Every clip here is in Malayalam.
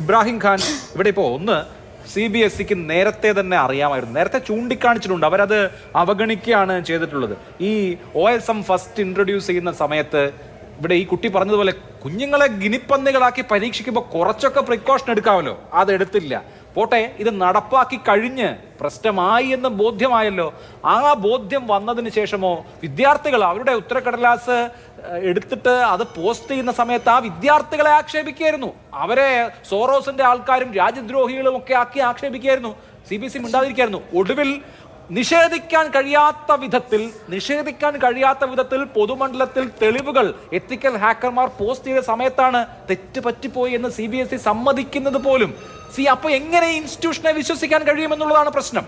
ഇബ്രാഹിം ഖാൻ ഇവിടെ ഇപ്പോൾ ഒന്ന് CBSEക്ക് നേരത്തെ തന്നെ അറിയാമായിരുന്നു, നേരത്തെ ചൂണ്ടിക്കാണിച്ചിട്ടുണ്ട്, അവരത് അവഗണിക്കുകയാണ് ചെയ്തിട്ടുള്ളത്. ഈ OSM ഫസ്റ്റ് ഇൻട്രൊഡ്യൂസ് ചെയ്യുന്ന സമയത്ത് ഇവിടെ ഈ കുട്ടി പറഞ്ഞതുപോലെ കുഞ്ഞുങ്ങളെ ഗിനിപ്പന്നികളാക്കി പരീക്ഷിക്കുമ്പോൾ കുറച്ചൊക്കെ പ്രിക്കോഷൻ എടുക്കാമല്ലോ, അതെടുത്തില്ല. പോട്ടെ, ഇത് നടപ്പാക്കി കഴിഞ്ഞ് പ്രശ്നമായി എന്ന് ബോധ്യമായല്ലോ. ആ ബോധ്യം വന്നതിന് ശേഷമോ വിദ്യാർത്ഥികൾ അവരുടെ ഉത്തരക്കടലാസ് എടുത്തിട്ട് അത് പോസ്റ്റ് ചെയ്യുന്ന സമയത്ത് ആ വിദ്യാർത്ഥികളെ ആക്ഷേപിക്കുകയായിരുന്നു. അവരെ സോറോസിന്റെ ആൾക്കാരും രാജ്യദ്രോഹികളും ഒക്കെ ആക്കി ആക്ഷേപിക്കുകയായിരുന്നു. CBSE മിണ്ടാതിരിക്കുകയായിരുന്നു. ഒടുവിൽ നിഷേധിക്കാൻ കഴിയാത്ത വിധത്തിൽ പൊതുമണ്ഡലത്തിൽ തെളിവുകൾ എത്തിക്കൽ ഹാക്കർമാർ പോസ്റ്റ് ചെയ്ത സമയത്താണ് തെറ്റ് പറ്റിപ്പോയി എന്ന് CBSE സമ്മതിക്കുന്നത് പോലും. അപ്പൊ എങ്ങനെ ഇൻസ്റ്റിറ്റ്യൂഷനെ വിശ്വസിക്കാൻ കഴിയുമെന്നുള്ളതാണ് പ്രശ്നം.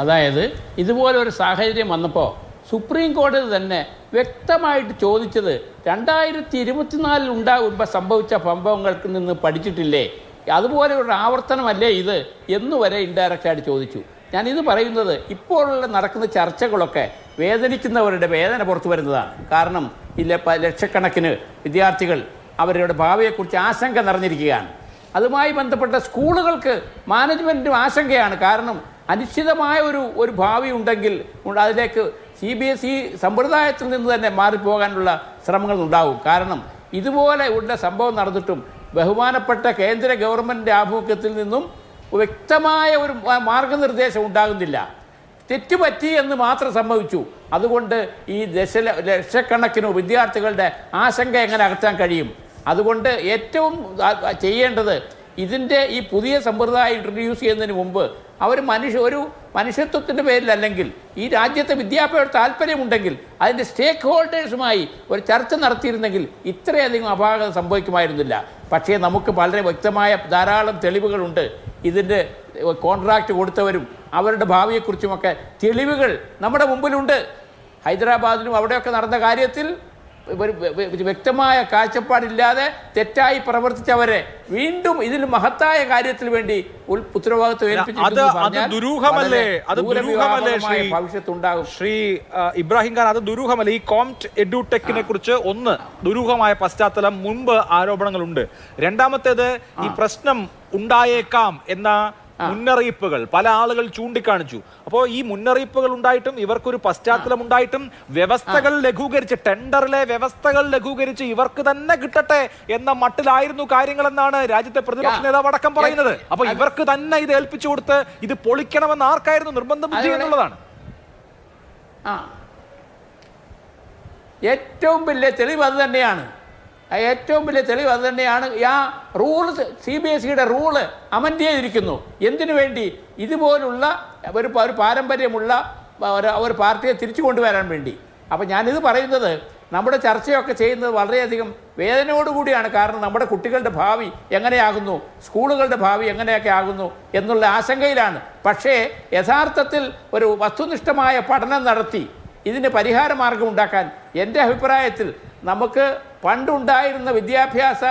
അതായത് ഇതുപോലെ ഒരു സാഹചര്യം വന്നപ്പോൾ സുപ്രീം കോടതി തന്നെ വ്യക്തമായിട്ട് ചോദിച്ചത് 2024 ഉണ്ടാകുമ്പോൾ സംഭവിച്ച സംഭവങ്ങൾക്ക് നിന്ന് പഠിച്ചിട്ടില്ലേ, അതുപോലെ ഒരു ആവർത്തനമല്ലേ ഇത് എന്നുവരെ ഇൻഡയറക്റ്റായിട്ട് ചോദിച്ചു. ഞാനിത് പറയുന്നത് ഇപ്പോഴുള്ള നടക്കുന്ന ചർച്ചകളൊക്കെ വേദനിക്കുന്നവരുടെ വേദന പുറത്തു വരുന്നതാണ്. കാരണം ലക്ഷക്കണക്കിന് വിദ്യാർത്ഥികൾ അവരുടെ ഭാവിയെക്കുറിച്ച് ആശങ്ക നിറഞ്ഞിരിക്കുകയാണ്. അതുമായി ബന്ധപ്പെട്ട സ്കൂളുകൾക്ക് മാനേജ്മെൻറ്റും ആശങ്കയാണ്. കാരണം അനിശ്ചിതമായ ഒരു ഭാവി ഉണ്ടെങ്കിൽ അതിലേക്ക് CBSE സമ്പ്രദായത്തിൽ നിന്ന് തന്നെ മാറിപ്പോകാനുള്ള ശ്രമങ്ങൾ ഉണ്ടാകും. കാരണം ഇതുപോലെ ഉള്ള സംഭവം നടന്നിട്ടും ബഹുമാനപ്പെട്ട കേന്ദ്ര ഗവൺമെൻറ് ആഭിമുഖ്യത്തിൽ നിന്നും വ്യക്തമായ ഒരു മാർഗനിർദ്ദേശം ഉണ്ടാകുന്നില്ല. തെറ്റുപറ്റി എന്ന് മാത്രം സംഭവിച്ചു. അതുകൊണ്ട് ഈ ലക്ഷക്കണക്കിന് വിദ്യാർത്ഥികളുടെ ആശങ്ക എങ്ങനെ അകറ്റാൻ കഴിയും? അതുകൊണ്ട് ഏറ്റവും ചെയ്യേണ്ടത് ഇതിൻ്റെ ഈ പുതിയ സമ്പ്രദായം ഇൻട്രൊഡ്യൂസ് ചെയ്യുന്നതിന് മുമ്പ് അവർ ഒരു മനുഷ്യത്വത്തിൻ്റെ പേരിലല്ലെങ്കിൽ ഈ രാജ്യത്തെ വിദ്യാഭ്യാസ താല്പര്യമുണ്ടെങ്കിൽ അതിൻ്റെ സ്റ്റേക്ക് ഹോൾഡേഴ്സുമായി ഒരു ചർച്ച നടത്തിയിരുന്നെങ്കിൽ ഇത്രയധികം അപാകത സംഭവിക്കുമായിരുന്നില്ല. പക്ഷേ നമുക്ക് വളരെ വ്യക്തമായ ധാരാളം തെളിവുകളുണ്ട്. ഇതിൻ്റെ കോൺട്രാക്റ്റ് കൊടുത്തവരും അവരുടെ ഭാവിയെക്കുറിച്ചുമൊക്കെ തെളിവുകൾ നമ്മുടെ മുമ്പിലുണ്ട്. ഹൈദരാബാദിലും അവിടെയൊക്കെ നടന്ന കാര്യത്തിൽ വ്യക്തമായ കാഴ്ചപ്പാടില്ലാതെ തെറ്റായി പ്രവർത്തിച്ചവരെ വീണ്ടും ഇതിൽ മഹത്തായ കാര്യത്തിൽ വേണ്ടി ഉത്തരവാദിത്വം ഭവിഷ്യത്തുണ്ടാകും. ശ്രീ ഇബ്രാഹിം ഖാൻ, അത് ദുരൂഹമല്ല. ഈ കോംറ്റ് എഡ്യൂടെക്കിനെ കുറിച്ച് ഒന്ന് ദുരൂഹമായ പശ്ചാത്തലം, മുൻപ് ആരോപണങ്ങളുണ്ട്. രണ്ടാമത്തേത് ഈ പ്രശ്നം ഉണ്ടായേക്കാം എന്ന മുന്നറിയിപ്പുകൾ പല ആളുകൾ ചൂണ്ടിക്കാണിച്ചു. അപ്പോൾ ഈ മുന്നറിയിപ്പുകൾ ഉണ്ടായിട്ടും ഇവർക്കൊരു പശ്ചാത്തലം ഉണ്ടായിട്ടും വ്യവസ്ഥകൾ ലഘൂകരിച്ച്, ടെൻഡറിലെ വ്യവസ്ഥകൾ ലഘൂകരിച്ച് ഇവർക്ക് തന്നെ കിട്ടട്ടെ എന്ന മട്ടിലായിരുന്നു കാര്യങ്ങളെന്നാണ് രാജ്യത്തെ പ്രതിപക്ഷ നേതാവ് അടക്കം പറയുന്നത്. അപ്പൊ ഇവർക്ക് തന്നെ ഇത് ഏൽപ്പിച്ചു കൊടുത്ത് ഇത് പൊളിക്കണമെന്ന് ആർക്കായിരുന്നു നിർബന്ധ ബുദ്ധി എന്നുള്ളതാണ് ഏറ്റവും വലിയ തെളിവ്. അത് തന്നെയാണ് ഏറ്റവും വലിയ തെളിവ്. അത് തന്നെയാണ് ആ റൂള്, CBSEയുടെ റൂള് അമൻഡ് ചെയ്തിരിക്കുന്നു. എന്തിനു വേണ്ടി? ഇതുപോലുള്ള ഒരു പാരമ്പര്യമുള്ള ഒരു പാർട്ടിയെ തിരിച്ചു കൊണ്ടുവരാൻ വേണ്ടി. അപ്പം ഞാനിത് പറയുന്നത് നമ്മുടെ ചർച്ചയൊക്കെ ചെയ്യുന്നത് വളരെയധികം വേദനയോടുകൂടിയാണ്. കാരണം നമ്മുടെ കുട്ടികളുടെ ഭാവി എങ്ങനെയാകുന്നു, സ്കൂളുകളുടെ ഭാവി എങ്ങനെയൊക്കെ ആകുന്നു എന്നുള്ള ആശങ്കയിലാണ്. പക്ഷേ യഥാർത്ഥത്തിൽ ഒരു വസ്തുനിഷ്ഠമായ പഠനം നടത്തി ഇതിന് പരിഹാര മാർഗം ഉണ്ടാക്കാൻ എൻ്റെ അഭിപ്രായത്തിൽ നമുക്ക് പണ്ടുണ്ടായിരുന്ന വിദ്യാഭ്യാസ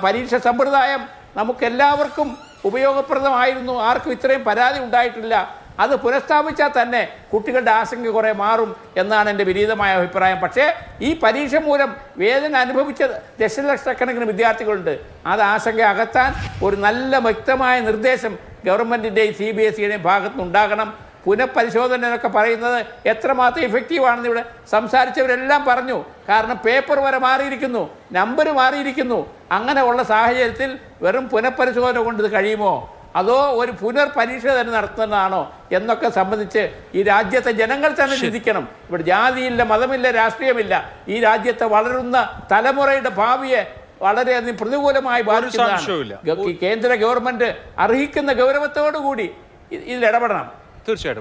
പരീക്ഷ സമ്പ്രദായം നമുക്കെല്ലാവർക്കും ഉപയോഗപ്രദമായിരുന്നു. ആർക്കും ഇത്രയും പരാതി ഉണ്ടായിട്ടില്ല. അത് പുനഃസ്ഥാപിച്ചാൽ തന്നെ കുട്ടികളുടെ ആശങ്ക കുറേ മാറും എന്നാണ് എൻ്റെ വിനീതമായ അഭിപ്രായം. പക്ഷേ ഈ പരീക്ഷ മൂലം വേദന അനുഭവിച്ച ദശലക്ഷക്കണക്കിന് വിദ്യാർത്ഥികളുണ്ട്. അത് ആശങ്ക അകറ്റാൻ ഒരു നല്ല വ്യക്തമായ നിർദ്ദേശം ഗവൺമെൻറ്റിൻ്റെയും CBSEയുടെയും ഭാഗത്തുനിന്നുണ്ടാകണം. പുനഃപരിശോധന എന്നൊക്കെ പറയുന്നത് എത്രമാത്രം ഇഫക്റ്റീവാണെന്ന് ഇവിടെ സംസാരിച്ചവരെല്ലാം പറഞ്ഞു. കാരണം പേപ്പർ വരെ മാറിയിരിക്കുന്നു, നമ്പർ മാറിയിരിക്കുന്നു. അങ്ങനെ ഉള്ള സാഹചര്യത്തിൽ വെറും പുനഃപരിശോധന കൊണ്ട് ഇത് കഴിയുമോ, അതോ ഒരു പുനർപരീക്ഷ തന്നെ നടത്തുന്നതാണോ എന്നൊക്കെ സംബന്ധിച്ച് ഈ രാജ്യത്തെ ജനങ്ങൾ തന്നെ ചിന്തിക്കണം. ഇവിടെ ജാതിയില്ല, മതമില്ല, രാഷ്ട്രീയമില്ല. ഈ രാജ്യത്തെ വളരുന്ന തലമുറയുടെ ഭാവിയെ വളരെയധികം പ്രതികൂലമായി ബാധിക്കുന്നതാണ്. കേന്ദ്ര ഗവൺമെൻറ് അർഹിക്കുന്ന ഗൗരവത്തോടു കൂടി ഇതിൽ ഇടപെടണം. തീർച്ചയായിട്ടും.